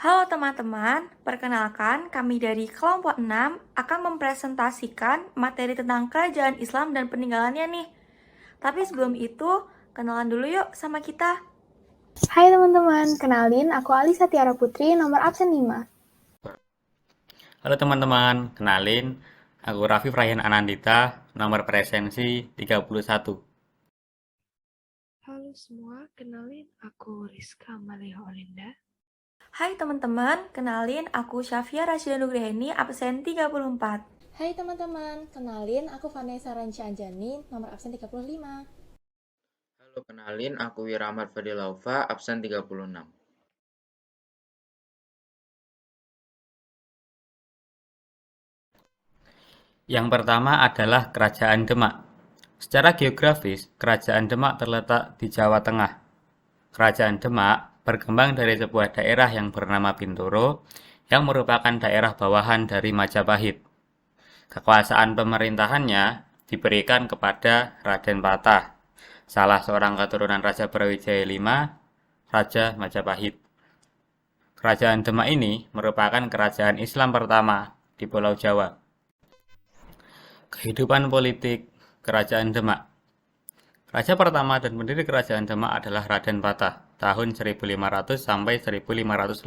Halo teman-teman, perkenalkan kami dari kelompok 6 akan mempresentasikan materi tentang kerajaan Islam dan peninggalannya nih. Tapi sebelum itu, kenalan dulu yuk sama kita. Hai teman-teman, kenalin aku Alisa Tiara Putri, nomor absen 5. Halo teman-teman, kenalin aku Raffi Rayhan Anandita, nomor presensi 31. Halo semua, kenalin aku Rizka Maleha Olinda. Hai teman-teman, kenalin aku Syafia Rasyida Nugriheni, absen 34. Hai teman-teman, kenalin aku Vanessa Ranci Anjani, nomor absen 35. Halo, kenalin aku Wirahmat Fadilaufa, absen 36. Yang pertama adalah Kerajaan Demak. Secara geografis, Kerajaan Demak terletak di Jawa Tengah. Kerajaan Demak berkembang dari sebuah daerah yang bernama Bintoro, yang merupakan daerah bawahan dari Majapahit. Kekuasaan pemerintahannya diberikan kepada Raden Patah, salah seorang keturunan Raja Brawijaya V, Raja Majapahit. Kerajaan Demak ini merupakan kerajaan Islam pertama di Pulau Jawa. Kehidupan politik Kerajaan Demak. Raja pertama dan pendiri Kerajaan Demak adalah Raden Patah, tahun 1500 sampai 1518.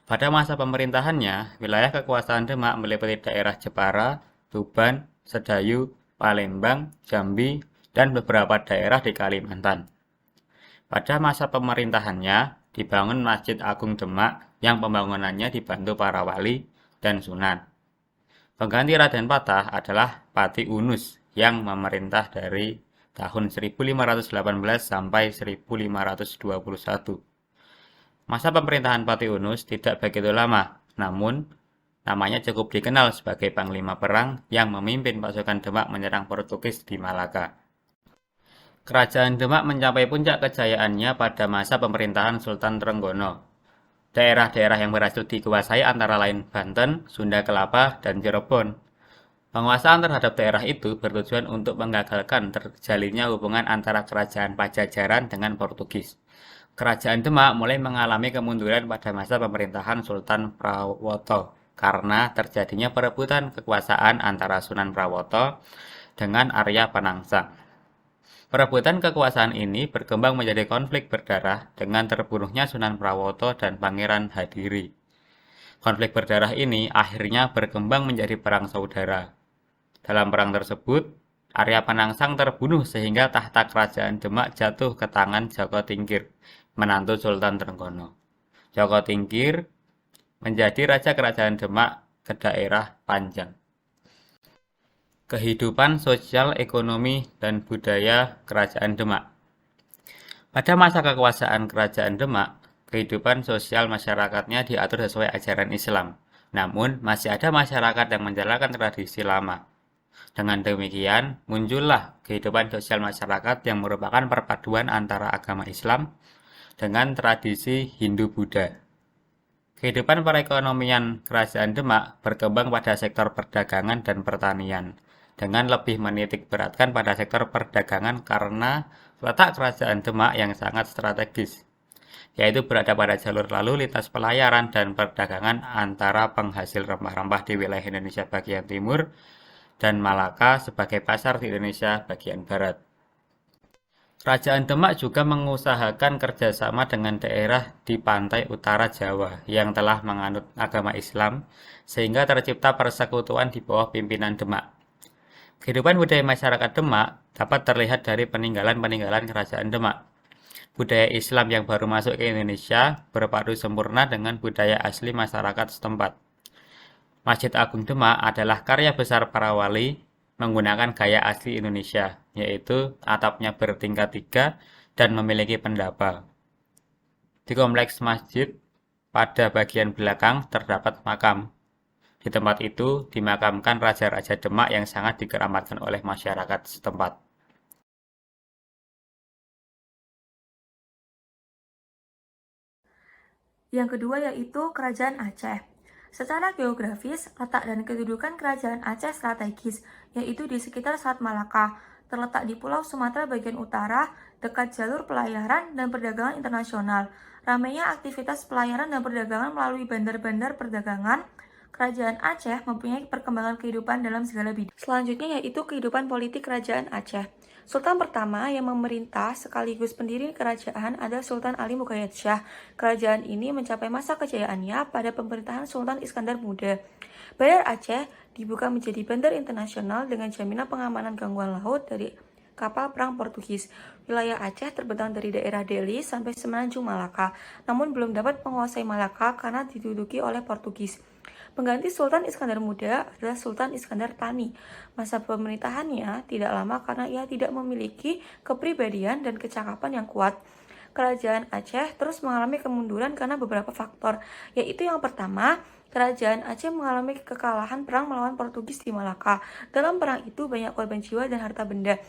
Pada masa pemerintahannya, wilayah kekuasaan Demak meliputi daerah Jepara, Tuban, Sedayu, Palembang, Jambi, dan beberapa daerah di Kalimantan. Pada masa pemerintahannya, dibangun Masjid Agung Demak yang pembangunannya dibantu para wali dan sunan. Pengganti Raden Patah adalah Pati Unus yang memerintah dari tahun 1518 sampai 1521. Masa pemerintahan Pati Unus tidak begitu lama, namun namanya cukup dikenal sebagai Panglima Perang yang memimpin pasukan Demak menyerang Portugis di Malaka. Kerajaan Demak mencapai puncak kejayaannya pada masa pemerintahan Sultan Trenggono. Daerah-daerah yang berhasil dikuasai antara lain Banten, Sunda Kelapa, dan Cirebon. Penguasaan terhadap daerah itu bertujuan untuk menggagalkan terjalinnya hubungan antara kerajaan Pajajaran dengan Portugis. Kerajaan Demak mulai mengalami kemunduran pada masa pemerintahan Sultan Prawoto karena terjadinya perebutan kekuasaan antara Sunan Prawoto dengan Arya Penangsang. Perebutan kekuasaan ini berkembang menjadi konflik berdarah dengan terbunuhnya Sunan Prawoto dan Pangeran Hadiri. Konflik berdarah ini akhirnya berkembang menjadi perang saudara. Dalam perang tersebut, Arya Penangsang terbunuh sehingga tahta kerajaan Demak jatuh ke tangan Joko Tingkir, menantu Sultan Trenggono. Joko Tingkir menjadi raja kerajaan Demak ke daerah Panjang. Kehidupan sosial, ekonomi, dan budaya Kerajaan Demak. Pada masa kekuasaan Kerajaan Demak, kehidupan sosial masyarakatnya diatur sesuai ajaran Islam. Namun, masih ada masyarakat yang menjalankan tradisi lama. Dengan demikian, muncullah kehidupan sosial masyarakat yang merupakan perpaduan antara agama Islam dengan tradisi Hindu-Buddha. Kehidupan perekonomian Kerajaan Demak berkembang pada sektor perdagangan dan pertanian, dengan lebih menitik beratkan pada sektor perdagangan karena letak Kerajaan Demak yang sangat strategis, yaitu berada pada jalur lalu lintas pelayaran dan perdagangan antara penghasil rempah-rempah di wilayah Indonesia bagian timur dan Malaka sebagai pasar di Indonesia bagian barat. Kerajaan Demak juga mengusahakan kerjasama dengan daerah di pantai utara Jawa yang telah menganut agama Islam, sehingga tercipta persekutuan di bawah pimpinan Demak. Kehidupan budaya masyarakat Demak dapat terlihat dari peninggalan-peninggalan Kerajaan Demak. Budaya Islam yang baru masuk ke Indonesia berpadu sempurna dengan budaya asli masyarakat setempat. Masjid Agung Demak adalah karya besar para wali menggunakan gaya asli Indonesia, yaitu atapnya bertingkat 3 dan memiliki pendapa. Di kompleks masjid, pada bagian belakang terdapat makam. Di tempat itu dimakamkan raja-raja Demak yang sangat dikeramatkan oleh masyarakat setempat. Yang kedua yaitu Kerajaan Aceh. Secara geografis, letak dan kedudukan Kerajaan Aceh strategis, yaitu di sekitar Selat Malaka, terletak di Pulau Sumatera bagian utara, dekat jalur pelayaran dan perdagangan internasional. Ramainya aktivitas pelayaran dan perdagangan melalui bandar-bandar perdagangan, Kerajaan Aceh mempunyai perkembangan kehidupan dalam segala bidang. Selanjutnya yaitu kehidupan politik Kerajaan Aceh. Sultan pertama yang memerintah sekaligus pendiri kerajaan adalah Sultan Ali Muqayyad Shah. Kerajaan ini mencapai masa kejayaannya pada pemerintahan Sultan Iskandar Muda. Bandar Aceh dibuka menjadi bandar internasional dengan jaminan pengamanan gangguan laut dari kapal perang Portugis. Wilayah Aceh terbentang dari daerah Deli sampai semenanjung Malaka, namun belum dapat menguasai Malaka karena diduduki oleh Portugis. Pengganti Sultan Iskandar Muda adalah Sultan Iskandar Thani. Masa pemerintahannya tidak lama karena ia tidak memiliki kepribadian dan kecakapan yang kuat. Kerajaan Aceh terus mengalami kemunduran karena beberapa faktor, yaitu yang pertama, Kerajaan Aceh mengalami kekalahan perang melawan Portugis di Malaka. Dalam perang itu banyak korban jiwa dan harta benda.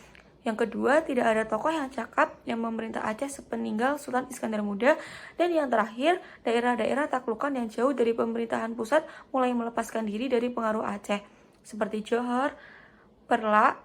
Yang kedua, tidak ada tokoh yang cakap yang memerintah Aceh sepeninggal Sultan Iskandar Muda. Dan yang terakhir, daerah-daerah taklukan yang jauh dari pemerintahan pusat mulai melepaskan diri dari pengaruh Aceh, seperti Johor, Perla,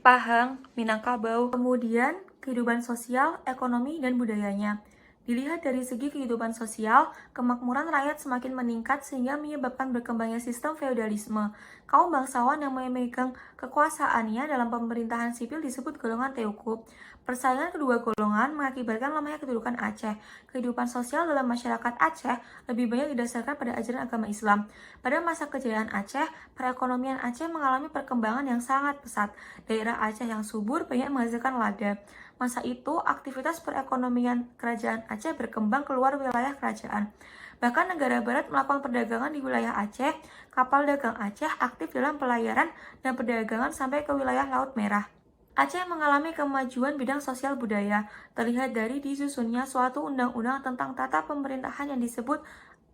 Pahang, Minangkabau. Kemudian, kehidupan sosial, ekonomi, dan budayanya. Dilihat dari segi kehidupan sosial, kemakmuran rakyat semakin meningkat sehingga menyebabkan berkembangnya sistem feodalisme. Kaum bangsawan yang memegang kekuasaannya dalam pemerintahan sipil disebut golongan Teuku. Persaingan kedua golongan mengakibatkan lemahnya kedudukan Aceh. Kehidupan sosial dalam masyarakat Aceh lebih banyak didasarkan pada ajaran agama Islam. Pada masa kejayaan Aceh, perekonomian Aceh mengalami perkembangan yang sangat pesat. Daerah Aceh yang subur banyak menghasilkan lada. Masa itu, aktivitas perekonomian kerajaan Aceh berkembang keluar wilayah kerajaan. Bahkan negara barat melakukan perdagangan di wilayah Aceh. Kapal dagang Aceh aktif dalam pelayaran dan perdagangan sampai ke wilayah Laut Merah. Aceh mengalami kemajuan bidang sosial budaya, terlihat dari disusunnya suatu undang-undang tentang tata pemerintahan yang disebut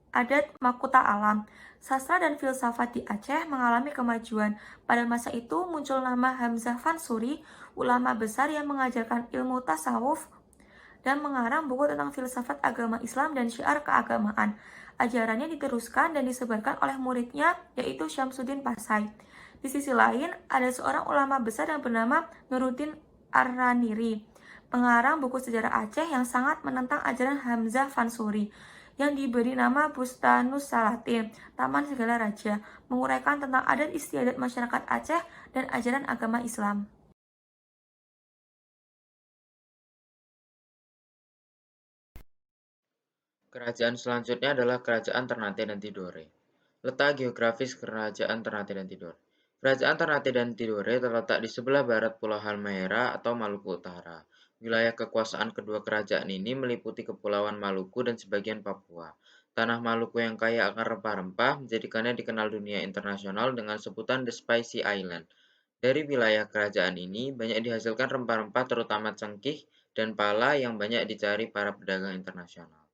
Adat Makuta Alam. Sastra dan filsafat di Aceh mengalami kemajuan. Pada masa itu muncul nama Hamzah Fansuri, ulama besar yang mengajarkan ilmu tasawuf dan mengarang buku tentang filsafat agama Islam dan syiar keagamaan. Ajarannya diteruskan dan disebarkan oleh muridnya, yaitu Syamsuddin Pasai. Di sisi lain, ada seorang ulama besar yang bernama Nuruddin Ar-Raniri, pengarang buku sejarah Aceh yang sangat menentang ajaran Hamzah Fansuri, yang diberi nama Bustanus Salatin, Taman Segala Raja, menguraikan tentang adat istiadat masyarakat Aceh dan ajaran agama Islam. Kerajaan selanjutnya adalah Kerajaan Ternate dan Tidore. Letak geografis Kerajaan Ternate dan Tidore. Kerajaan Ternate dan Tidore terletak di sebelah barat Pulau Halmahera atau Maluku Utara. Wilayah kekuasaan kedua kerajaan ini meliputi Kepulauan Maluku dan sebagian Papua. Tanah Maluku yang kaya akan rempah-rempah menjadikannya dikenal dunia internasional dengan sebutan The Spicy Island. Dari wilayah kerajaan ini banyak dihasilkan rempah-rempah terutama cengkih dan pala yang banyak dicari para pedagang internasional.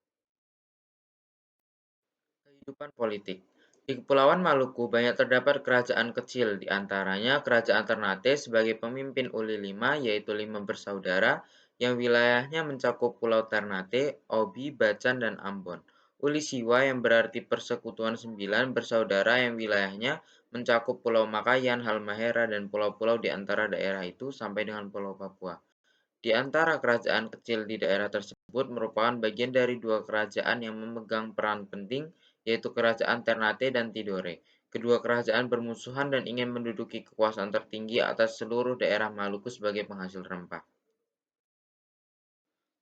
Kehidupan politik. Di Kepulauan Maluku banyak terdapat kerajaan kecil, di antaranya Kerajaan Ternate sebagai pemimpin Uli V, yaitu 5 bersaudara, yang wilayahnya mencakup Pulau Ternate, Obi, Bacan, dan Ambon. Uli Siwa yang berarti Persekutuan 9 bersaudara yang wilayahnya mencakup Pulau Makayan, Halmahera, dan pulau-pulau di antara daerah itu sampai dengan Pulau Papua. Di antara kerajaan kecil di daerah tersebut merupakan bagian dari dua kerajaan yang memegang peran penting, yaitu Kerajaan Ternate dan Tidore. Kedua kerajaan bermusuhan dan ingin menduduki kekuasaan tertinggi atas seluruh daerah Maluku sebagai penghasil rempah.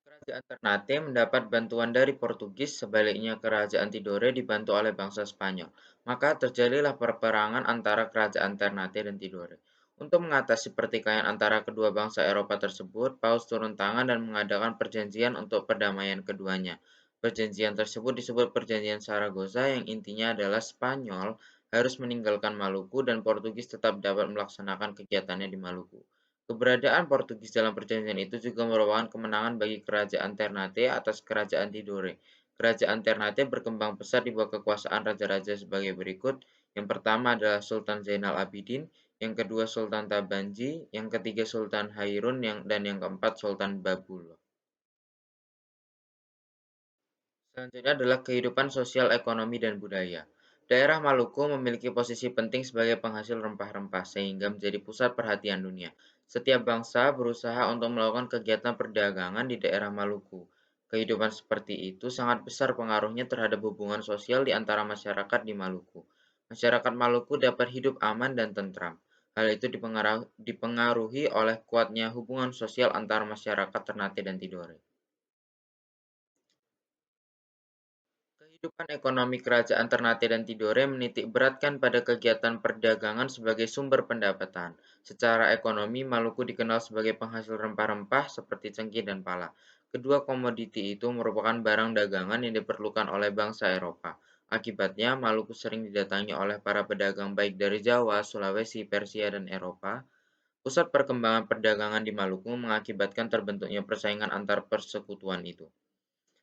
Kerajaan Ternate mendapat bantuan dari Portugis, sebaliknya Kerajaan Tidore dibantu oleh bangsa Spanyol. Maka terjadilah peperangan antara Kerajaan Ternate dan Tidore. Untuk mengatasi pertikaian antara kedua bangsa Eropa tersebut, Paus turun tangan dan mengadakan perjanjian untuk perdamaian keduanya. Perjanjian tersebut disebut Perjanjian Saragossa yang intinya adalah Spanyol harus meninggalkan Maluku dan Portugis tetap dapat melaksanakan kegiatannya di Maluku. Keberadaan Portugis dalam perjanjian itu juga merupakan kemenangan bagi Kerajaan Ternate atas Kerajaan Tidore. Kerajaan Ternate berkembang pesat di bawah kekuasaan raja-raja sebagai berikut. Yang pertama adalah Sultan Zainal Abidin, yang kedua Sultan Tabanji, yang ketiga Sultan Hairun, dan yang keempat Sultan Babullah. Selanjutnya adalah kehidupan sosial, ekonomi, dan budaya. Daerah Maluku memiliki posisi penting sebagai penghasil rempah-rempah sehingga menjadi pusat perhatian dunia. Setiap bangsa berusaha untuk melakukan kegiatan perdagangan di daerah Maluku. Kehidupan seperti itu sangat besar pengaruhnya terhadap hubungan sosial di antara masyarakat di Maluku. Masyarakat Maluku dapat hidup aman dan tentram. Hal itu dipengaruhi oleh kuatnya hubungan sosial antara masyarakat Ternate dan Tidore. Kehidupan ekonomi kerajaan Ternate dan Tidore menitik beratkan pada kegiatan perdagangan sebagai sumber pendapatan. Secara ekonomi, Maluku dikenal sebagai penghasil rempah-rempah seperti cengkeh dan pala. Kedua komoditi itu merupakan barang dagangan yang diperlukan oleh bangsa Eropa. Akibatnya, Maluku sering didatangi oleh para pedagang baik dari Jawa, Sulawesi, Persia, dan Eropa. Pusat perkembangan perdagangan di Maluku mengakibatkan terbentuknya persaingan antar persekutuan itu.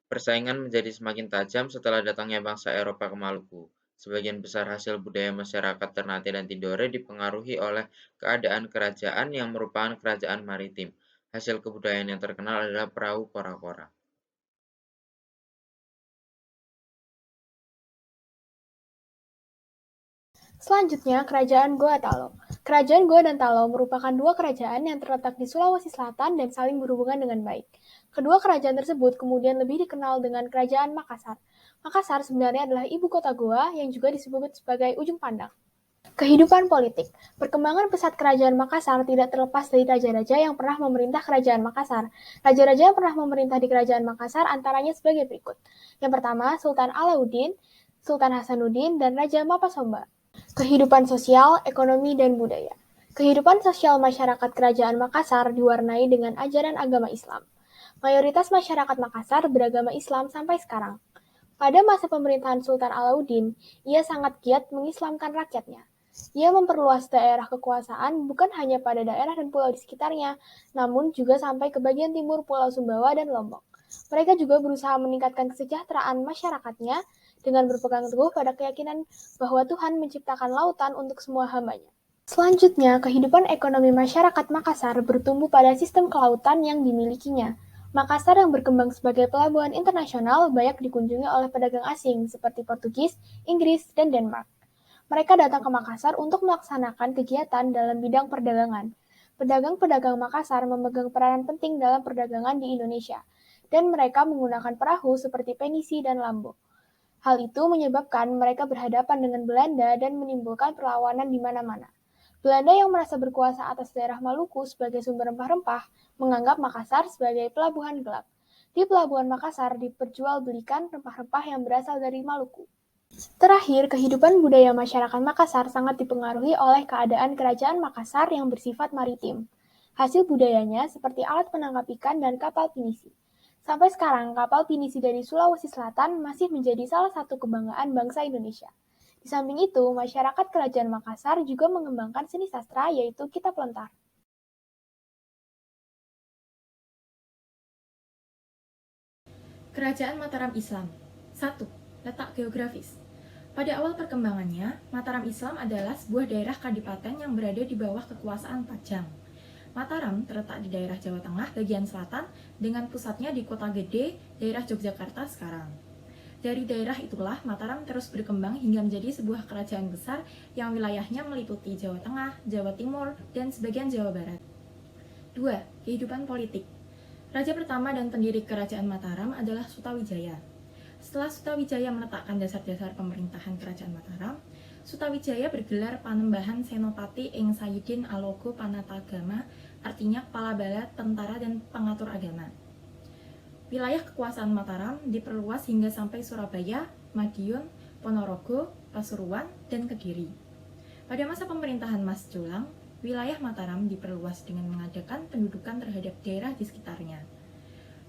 Persaingan menjadi semakin tajam setelah datangnya bangsa Eropa ke Maluku. Sebagian besar hasil budaya masyarakat Ternate dan Tidore dipengaruhi oleh keadaan kerajaan yang merupakan kerajaan maritim. Hasil kebudayaan yang terkenal adalah perahu kora-kora. Selanjutnya, Kerajaan Goa Talo. Kerajaan Goa dan Talo merupakan dua kerajaan yang terletak di Sulawesi Selatan dan saling berhubungan dengan baik. Kedua kerajaan tersebut kemudian lebih dikenal dengan Kerajaan Makassar. Makassar sebenarnya adalah ibu kota Goa yang juga disebut sebagai ujung pandang. Kehidupan politik. Perkembangan pesat Kerajaan Makassar tidak terlepas dari raja-raja yang pernah memerintah Kerajaan Makassar. Raja-raja yang pernah memerintah di Kerajaan Makassar antaranya sebagai berikut. Yang pertama, Sultan Alauddin, Sultan Hasanuddin, dan Raja Mapasomba. Kehidupan sosial, ekonomi, dan budaya. Kehidupan sosial masyarakat Kerajaan Makassar diwarnai dengan ajaran agama Islam. Mayoritas masyarakat Makassar beragama Islam sampai sekarang. Pada masa pemerintahan Sultan Alauddin, ia sangat giat mengislamkan rakyatnya. Ia memperluas daerah kekuasaan bukan hanya pada daerah dan pulau di sekitarnya, namun juga sampai ke bagian timur Pulau Sumbawa dan Lombok. Mereka juga berusaha meningkatkan kesejahteraan masyarakatnya dengan berpegang teguh pada keyakinan bahwa Tuhan menciptakan lautan untuk semua hambanya. Selanjutnya, kehidupan ekonomi masyarakat Makassar bertumbuh pada sistem kelautan yang dimilikinya. Makassar yang berkembang sebagai pelabuhan internasional banyak dikunjungi oleh pedagang asing seperti Portugis, Inggris, dan Denmark. Mereka datang ke Makassar untuk melaksanakan kegiatan dalam bidang perdagangan. Pedagang-pedagang Makassar memegang peranan penting dalam perdagangan di Indonesia, dan mereka menggunakan perahu seperti penisi dan lambo. Hal itu menyebabkan mereka berhadapan dengan Belanda dan menimbulkan perlawanan di mana-mana. Belanda yang merasa berkuasa atas daerah Maluku sebagai sumber rempah-rempah menganggap Makassar sebagai pelabuhan gelap. Di pelabuhan Makassar diperjualbelikan rempah-rempah yang berasal dari Maluku. Terakhir, kehidupan budaya masyarakat Makassar sangat dipengaruhi oleh keadaan kerajaan Makassar yang bersifat maritim. Hasil budayanya seperti alat penangkap ikan dan kapal pinisi. Sampai sekarang, kapal pinisi dari Sulawesi Selatan masih menjadi salah satu kebanggaan bangsa Indonesia. Di samping itu, masyarakat Kerajaan Makassar juga mengembangkan seni sastra yaitu kitab lontar. Kerajaan Mataram Islam. 1. Letak geografis. Pada awal perkembangannya, Mataram Islam adalah sebuah daerah kadipaten yang berada di bawah kekuasaan Pajang. Mataram terletak di daerah Jawa Tengah bagian selatan dengan pusatnya di Kota Gede, daerah Yogyakarta sekarang. Dari daerah itulah Mataram terus berkembang hingga menjadi sebuah kerajaan besar yang wilayahnya meliputi Jawa Tengah, Jawa Timur, dan sebagian Jawa Barat. 2. Kehidupan politik. Raja pertama dan pendiri kerajaan Mataram adalah Sutawijaya. Setelah Sutawijaya meletakkan dasar-dasar pemerintahan kerajaan Mataram, Sutawijaya bergelar Panembahan Senopati ing Sayyidin Alogo Panatagama, artinya kepala bala, tentara, dan pengatur agama. Wilayah kekuasaan Mataram diperluas hingga sampai Surabaya, Madiun, Ponorogo, Pasuruan, dan Kediri. Pada masa pemerintahan Mas Jolang, wilayah Mataram diperluas dengan mengadakan pendudukan terhadap daerah di sekitarnya.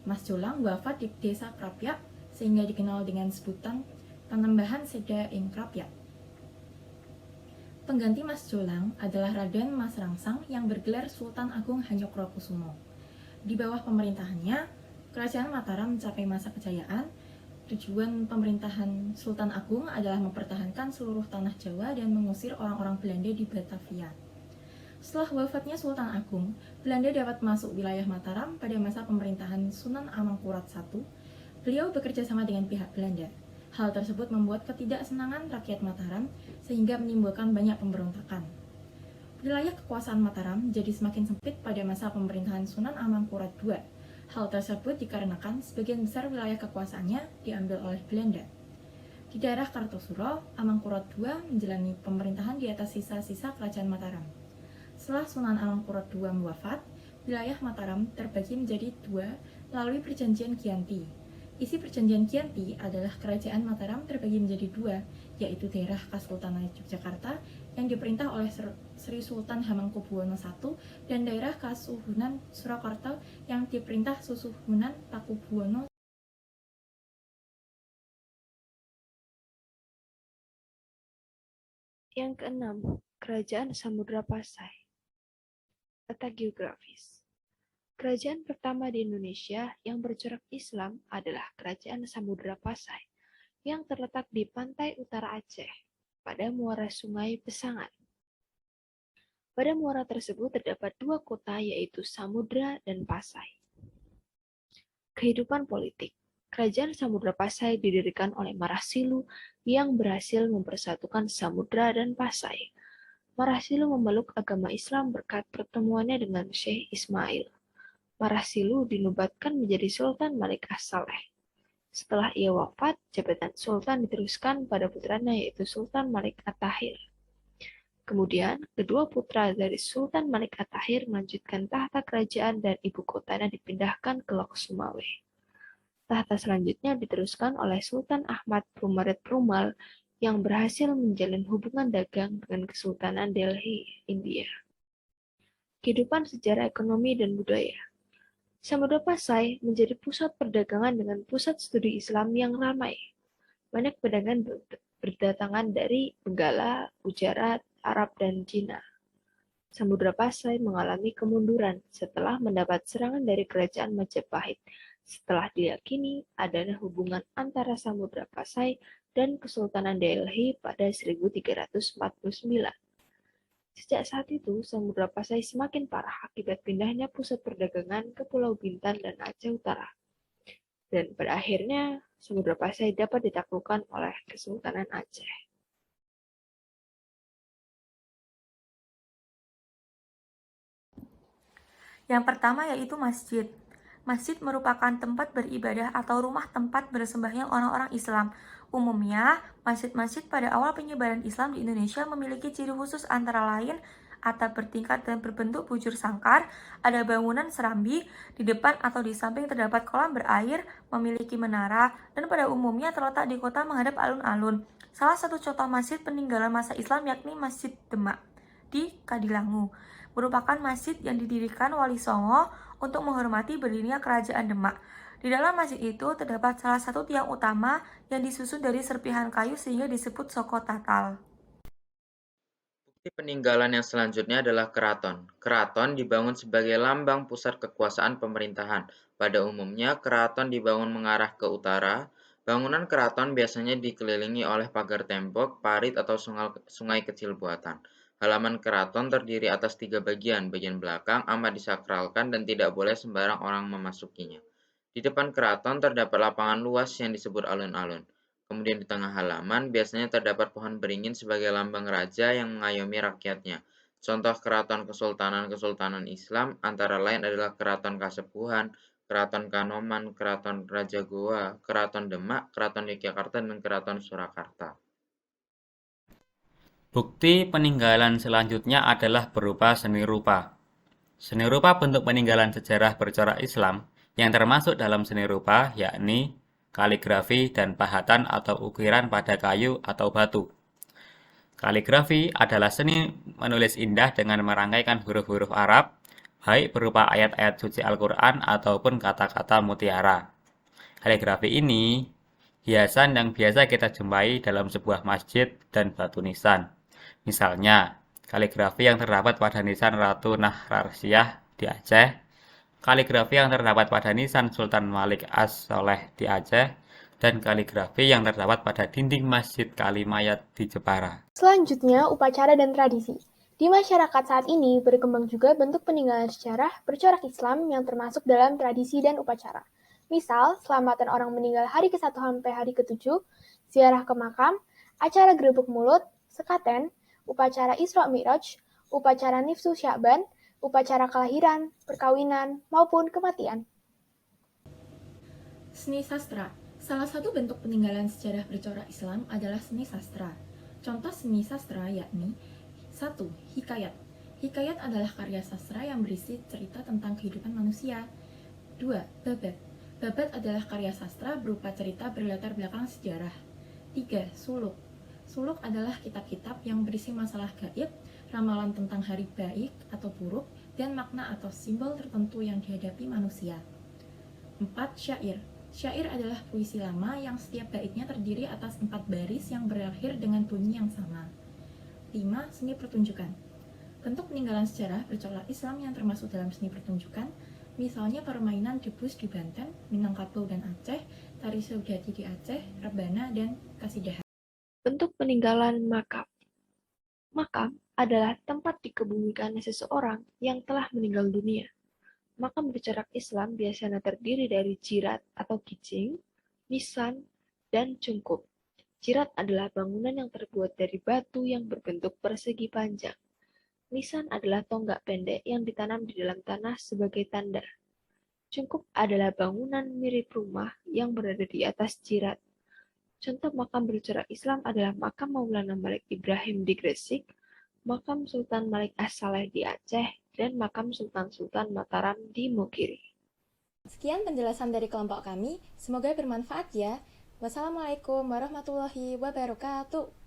Mas Jolang wafat di desa Krapyak, sehingga dikenal dengan sebutan Panembahan Seda ing Krapyak. Pengganti Mas Jolang adalah Raden Mas Rangsang yang bergelar Sultan Agung Hanyokrokusumo. Di bawah pemerintahannya, Kerajaan Mataram mencapai masa kejayaan. Tujuan pemerintahan Sultan Agung adalah mempertahankan seluruh tanah Jawa dan mengusir orang-orang Belanda di Batavia. Setelah wafatnya Sultan Agung, Belanda dapat masuk wilayah Mataram pada masa pemerintahan Sunan Amangkurat I. Beliau bekerja sama dengan pihak Belanda. Hal tersebut membuat ketidaksenangan rakyat Mataram sehingga menimbulkan banyak pemberontakan. Wilayah kekuasaan Mataram menjadi semakin sempit pada masa pemerintahan Sunan Amangkurat II. Hal tersebut dikarenakan sebagian besar wilayah kekuasaannya diambil oleh Belanda. Di daerah Kartosuro, Amangkurat II menjalani pemerintahan di atas sisa-sisa kerajaan Mataram. Setelah Sunan Amangkurat II wafat, wilayah Mataram terbagi menjadi dua melalui Perjanjian Giyanti. Isi Perjanjian Giyanti adalah kerajaan Mataram terbagi menjadi dua, yaitu daerah Kasultanan Yogyakarta yang diperintah oleh Sri Sultan Hamengkubuwono I dan daerah Kasuhunan Surakarta yang diperintah Susuhunan Pakubuwono. Yang keenam, Kerajaan Samudra Pasai. Letak geografis. Kerajaan pertama di Indonesia yang bercorak Islam adalah Kerajaan Samudra Pasai yang terletak di pantai utara Aceh pada muara Sungai Pesangan. Pada muara tersebut terdapat dua kota yaitu Samudra dan Pasai. Kehidupan politik. Kerajaan Samudra Pasai didirikan oleh Marasilu yang berhasil mempersatukan Samudra dan Pasai. Marasilu memeluk agama Islam berkat pertemuannya dengan Syekh Ismail. Marasilu dinubatkan menjadi Sultan Malik As-Saleh. Setelah ia wafat, jabatan Sultan diteruskan pada putranya yaitu Sultan Malik At-Tahir. Kemudian, kedua putra dari Sultan Malik At-Tahir melanjutkan tahta kerajaan dan ibu kotanya dipindahkan ke Lok Sumawe. Tahta selanjutnya diteruskan oleh Sultan Ahmad Brumaret Rumal yang berhasil menjalin hubungan dagang dengan Kesultanan Delhi, India. Kehidupan sejarah ekonomi dan budaya. Samudra Pasai menjadi pusat perdagangan dengan pusat studi Islam yang ramai. Banyak pedagang berdatangan dari Benggala, Gujarat, Arab, dan Cina. Samudra Pasai mengalami kemunduran setelah mendapat serangan dari kerajaan Majapahit. Setelah diyakini adanya hubungan antara Samudra Pasai dan Kesultanan Delhi pada 1349. Sejak saat itu, Samudra Pasai semakin parah akibat pindahnya pusat perdagangan ke Pulau Bintan dan Aceh Utara. Dan pada akhirnya, Samudra Pasai dapat ditaklukkan oleh Kesultanan Aceh. Yang pertama yaitu masjid. Masjid merupakan tempat beribadah atau rumah tempat bersembahyang orang-orang Islam. Umumnya, masjid-masjid pada awal penyebaran Islam di Indonesia memiliki ciri khusus antara lain atap bertingkat dan berbentuk bujur sangkar, ada bangunan serambi, di depan atau di samping terdapat kolam berair, memiliki menara, dan pada umumnya terletak di kota menghadap alun-alun. Salah satu contoh masjid peninggalan masa Islam yakni Masjid Demak di Kadilangu, merupakan masjid yang didirikan Wali Songo untuk menghormati berdirinya Kerajaan Demak. Di dalam masjid itu terdapat salah satu tiang utama yang disusun dari serpihan kayu sehingga disebut Soko Tatal. Bukti peninggalan yang selanjutnya adalah keraton. Keraton dibangun sebagai lambang pusat kekuasaan pemerintahan. Pada umumnya, keraton dibangun mengarah ke utara. Bangunan keraton biasanya dikelilingi oleh pagar tembok, parit, atau sungai kecil buatan. Halaman keraton terdiri atas 3 bagian. Bagian belakang amat disakralkan dan tidak boleh sembarang orang memasukinya. Di depan keraton terdapat lapangan luas yang disebut alun-alun. Kemudian di tengah halaman biasanya terdapat pohon beringin sebagai lambang raja yang mengayomi rakyatnya. Contoh kesultanan-kesultanan Islam antara lain adalah Keraton Kasepuhan, Keraton Kanoman, Keraton Raja Goa, Keraton Demak, Keraton Yogyakarta, dan Keraton Surakarta. Bukti peninggalan selanjutnya adalah berupa seni rupa. Seni rupa bentuk peninggalan sejarah bercorak Islam yang termasuk dalam seni rupa yakni kaligrafi dan pahatan atau ukiran pada kayu atau batu. Kaligrafi adalah seni menulis indah dengan merangkaikan huruf-huruf Arab, baik berupa ayat-ayat suci Al-Quran ataupun kata-kata mutiara. Kaligrafi ini hiasan yang biasa kita jumpai dalam sebuah masjid dan batu nisan. Misalnya, kaligrafi yang terdapat pada nisan Ratu Nahrarsyah di Aceh, kaligrafi yang terdapat pada nisan Sultan Malik As-Soleh di Aceh, dan kaligrafi yang terdapat pada dinding Masjid Kalimayat di Jepara. Selanjutnya, upacara dan tradisi. Di masyarakat saat ini berkembang juga bentuk peninggalan sejarah bercorak Islam yang termasuk dalam tradisi dan upacara. Misal, selamatan orang meninggal hari ke-1 sampai hari ke-7, ziarah ke makam, acara gerebek mulut, sekaten, upacara Isra Mi'raj, upacara nifsu Sya'ban, upacara kelahiran, perkawinan, maupun kematian. Seni sastra. Salah satu bentuk peninggalan sejarah bercorak Islam adalah seni sastra. Contoh seni sastra yakni 1. Hikayat. Hikayat adalah karya sastra yang berisi cerita tentang kehidupan manusia. 2. Babad. Babad adalah karya sastra berupa cerita berlatar belakang sejarah. 3. Suluk. Suluk adalah kitab-kitab yang berisi masalah gaib, ramalan tentang hari baik atau buruk, dan makna atau simbol tertentu yang dihadapi manusia. 4. Syair. Syair adalah puisi lama yang setiap baitnya terdiri atas 4 baris yang berakhir dengan bunyi yang sama. 5. Seni pertunjukan. Bentuk peninggalan sejarah bercorak Islam yang termasuk dalam seni pertunjukan, misalnya permainan debus di Banten, Minangkabau dan Aceh, tari Saudati di Aceh, rebana, dan kasidahan. Bentuk peninggalan makam. Makam adalah tempat dikebumikannya seseorang yang telah meninggal dunia. Makam bercorak Islam biasanya terdiri dari jirat atau kijing, nisan, dan cungkup. Jirat adalah bangunan yang terbuat dari batu yang berbentuk persegi panjang. Nisan adalah tonggak pendek yang ditanam di dalam tanah sebagai tanda. Cungkup adalah bangunan mirip rumah yang berada di atas jirat. Contoh makam bercorak Islam adalah makam Maulana Malik Ibrahim di Gresik, makam Sultan Malik As-Saleh di Aceh, dan makam Sultan-Sultan Mataram di Mukiri. Sekian penjelasan dari kelompok kami, semoga bermanfaat ya. Wassalamualaikum warahmatullahi wabarakatuh.